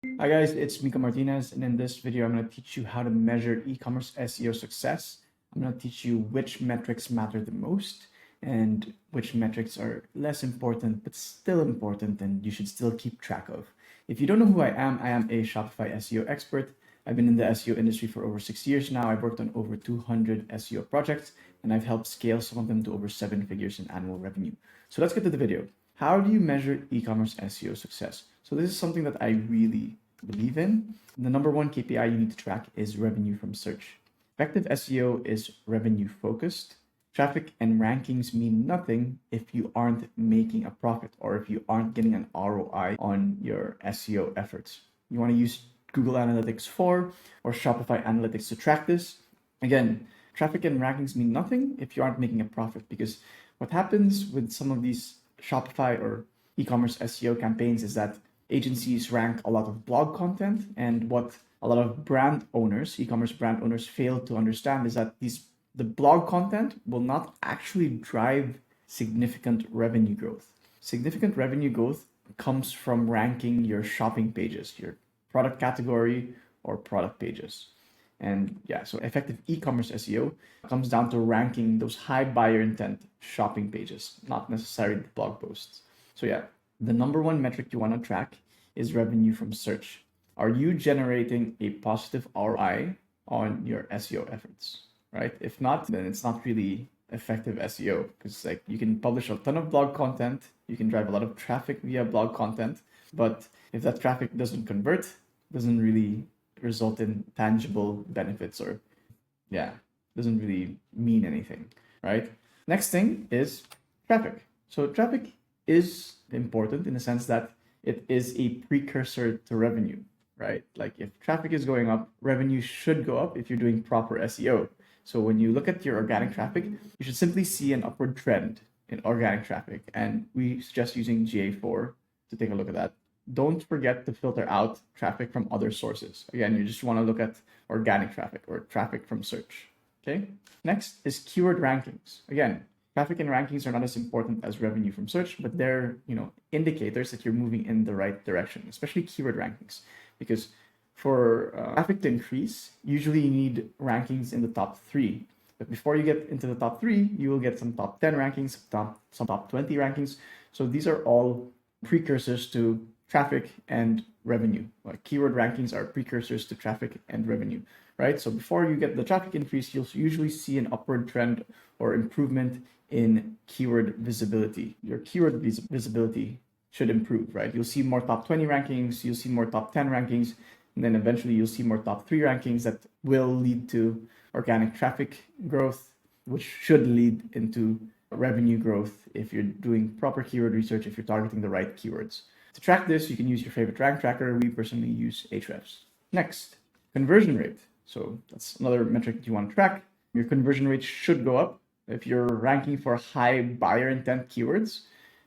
Hi guys, it's Mika Martinez, and in this video, I'm going to teach you how to measure e-commerce SEO success. I'm going to teach you which metrics matter the most and which metrics are less important, but still important and you should still keep track of. If you don't know who I am a Shopify SEO expert. I've been in the SEO industry for over 6 years now. I've worked on over 200 SEO projects, and I've helped scale some of them to over 7 figures in annual revenue. So let's get to the video. How do you measure e-commerce SEO success? So this is something that I really believe in. The number one KPI you need to track is revenue from search. Effective SEO is revenue focused. Traffic and rankings mean nothing if you aren't making a profit or if you aren't getting an ROI on your SEO efforts. You want to use Google Analytics 4 or Shopify Analytics to track this. Again, traffic and rankings mean nothing if you aren't making a profit, because what happens with some of these Shopify or e-commerce SEO campaigns is that agencies rank a lot of blog content, and what a lot of brand owners, e-commerce brand owners, fail to understand is that the blog content will not actually drive significant revenue growth. Significant revenue growth comes from ranking your shopping pages, your product category or product pages. And yeah, so effective e-commerce SEO comes down to ranking those high buyer intent shopping pages, not necessarily the blog posts. So yeah, the number one metric you want to track is revenue from search. Are you generating a positive ROI on your SEO efforts, right? If not, then it's not really effective SEO, because like you can publish a ton of blog content, you can drive a lot of traffic via blog content, but if that traffic doesn't convert, doesn't really result in tangible benefits, or yeah, doesn't really mean anything, right? Next thing is traffic. So traffic is important in the sense that it is a precursor to revenue, right? Like if traffic is going up, revenue should go up if you're doing proper SEO. So when you look at your organic traffic, you should simply see an upward trend in organic traffic. And we suggest using GA4 to take a look at that. Don't forget to filter out traffic from other sources. Again, you just want to look at organic traffic or traffic from search. Okay. Next is keyword rankings. Again, traffic and rankings are not as important as revenue from search, but they're, indicators that you're moving in the right direction, especially keyword rankings, because for traffic to increase, usually you need rankings in the top 3. But before you get into the top 3, you will get some top 10 rankings, some top 20 rankings. So these are all precursors to traffic and revenue. Like keyword rankings are precursors to traffic and revenue, right? So before you get the traffic increase, you'll usually see an upward trend or improvement in keyword visibility. Your keyword visibility should improve, right? You'll see more top 20 rankings, you'll see more top 10 rankings, and then eventually you'll see more top 3 rankings that will lead to organic traffic growth, which should lead into revenue growth if you're doing proper keyword research, if you're targeting the right keywords. To track this, you can use your favorite rank tracker. We personally use Ahrefs. Next, conversion rate. So that's another metric that you want to track. Your conversion rate should go up. If you're ranking for high buyer intent keywords,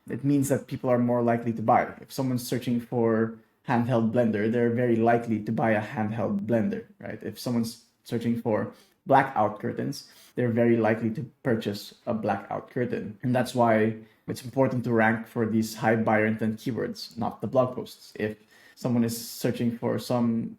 it means that people are more likely to buy. If someone's searching for handheld blender, they're very likely to buy a handheld blender, right? If someone's searching for blackout curtains, they're very likely to purchase a blackout curtain. And that's why it's important to rank for these high buyer intent keywords, not the blog posts. If someone is searching for some,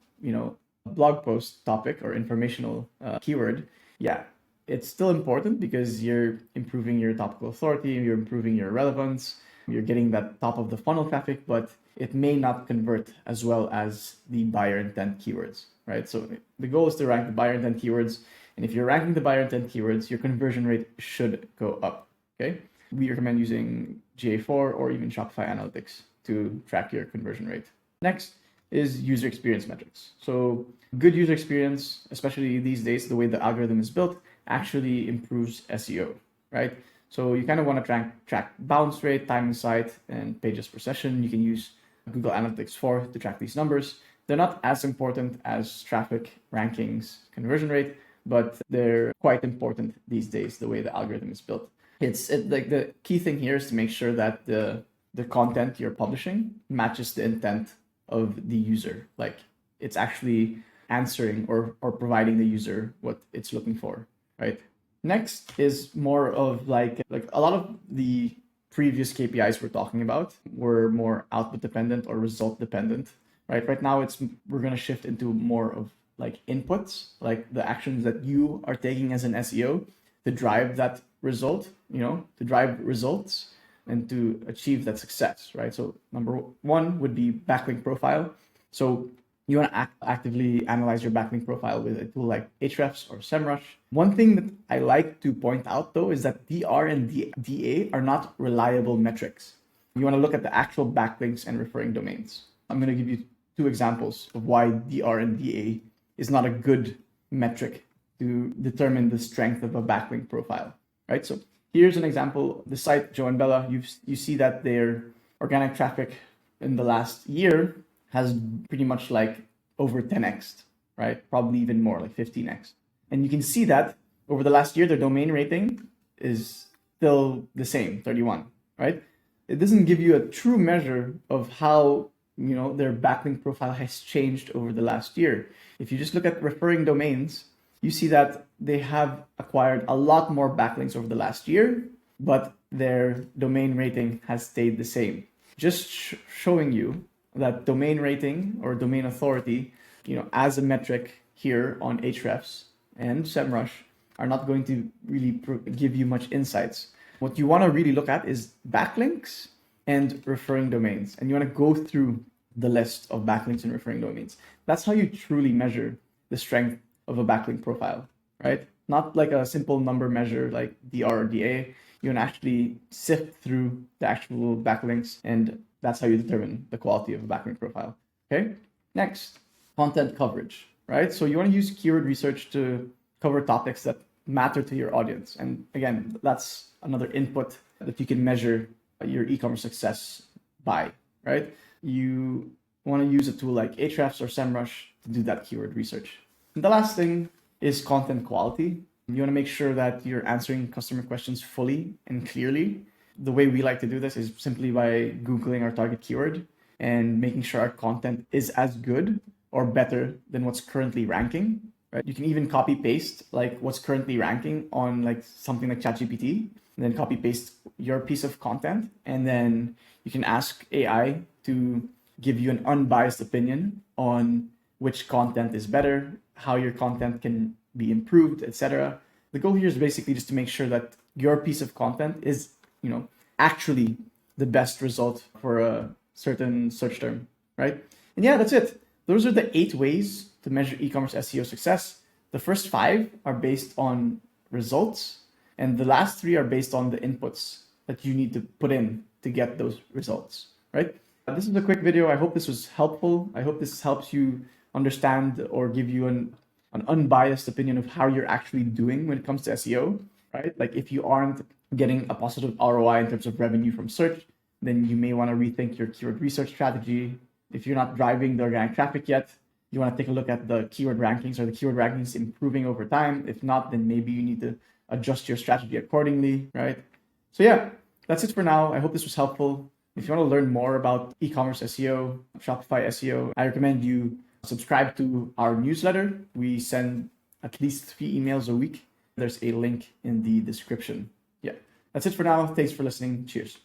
blog post topic or informational keyword, yeah, it's still important because you're improving your topical authority, you're improving your relevance, you're getting that top of the funnel traffic, but it may not convert as well as the buyer intent keywords, right? So the goal is to rank the buyer intent keywords. And if you're ranking the buyer intent keywords, your conversion rate should go up, okay? We recommend using GA4 or even Shopify Analytics to track your conversion rate. Next is user experience metrics. So good user experience, especially these days, the way the algorithm is built, actually improves SEO, right? So you kind of want to track bounce rate, time in site, and pages per session. You can use Google Analytics 4 to track these numbers. They're not as important as traffic, rankings, conversion rate, but they're quite important these days, the way the algorithm is built. Like the key thing here is to make sure that the content you're publishing matches the intent of the user. Like it's actually answering or providing the user what it's looking for, right? Next is more of like a lot of the previous KPIs we're talking about were more output dependent or result dependent, right? Right now we're going to shift into more of like inputs, like the actions that you are taking as an SEO to drive that result, to drive results and to achieve that success, right? So number one would be backlink profile. So you want to actively analyze your backlink profile with a tool like Ahrefs or SEMrush. One thing that I like to point out though is that DR and DA are not reliable metrics. You want to look at the actual backlinks and referring domains. I'm going to give you two examples of why DR and DA is not a good metric to determine the strength of a backlink profile, right? So here's an example. The site Joe and Bella, you see that their organic traffic in the last year has pretty much like over 10x, right? Probably even more, like 15x. And you can see that over the last year, their domain rating is still the same, 31, right? It doesn't give you a true measure of how their backlink profile has changed over the last year. If you just look at referring domains, you see that they have acquired a lot more backlinks over the last year, but their domain rating has stayed the same. Just showing you that domain rating or domain authority, as a metric here on Ahrefs and SEMrush are not going to really give you much insights. What you want to really look at is backlinks and referring domains. And you want to go through the list of backlinks and referring domains. That's how you truly measure the strength of a backlink profile, right? Not like a simple number measure like DR or DA. You want to actually sift through the actual backlinks, and that's how you determine the quality of a backlink profile. Okay. Next, content coverage, right? So you want to use keyword research to cover topics that matter to your audience. And again, that's another input that you can measure your e-commerce success by, right? You want to use a tool like Ahrefs or SEMrush to do that keyword research. And the last thing is content quality. You want to make sure that you're answering customer questions fully and clearly. The way we like to do this is simply by Googling our target keyword and making sure our content is as good or better than what's currently ranking, right? You can even copy paste like what's currently ranking on like something like ChatGPT, and then copy paste your piece of content. And then you can ask AI to give you an unbiased opinion on which content is better, how your content can be improved, etc. The goal here is basically just to make sure that your piece of content is, actually the best result for a certain search term, right? And yeah, that's it. Those are the 8 ways to measure e-commerce SEO success. The first 5 are based on results, and the last 3 are based on the inputs that you need to put in to get those results, right? This is a quick video. I hope this was helpful. I hope this helps you understand or give you an unbiased opinion of how you're actually doing when it comes to SEO, right? Like if you aren't getting a positive ROI in terms of revenue from search, then you may want to rethink your keyword research strategy. If you're not driving the organic traffic yet, you want to take a look at the keyword rankings. Are the keyword rankings improving over time? If not, then maybe you need to adjust your strategy accordingly, right? So yeah, that's it for now. I hope this was helpful. If you want to learn more about e-commerce SEO, Shopify SEO, I recommend you subscribe to our newsletter. We send at least 3 emails a week. There's a link in the description. Yeah, that's it for now. Thanks for listening. Cheers.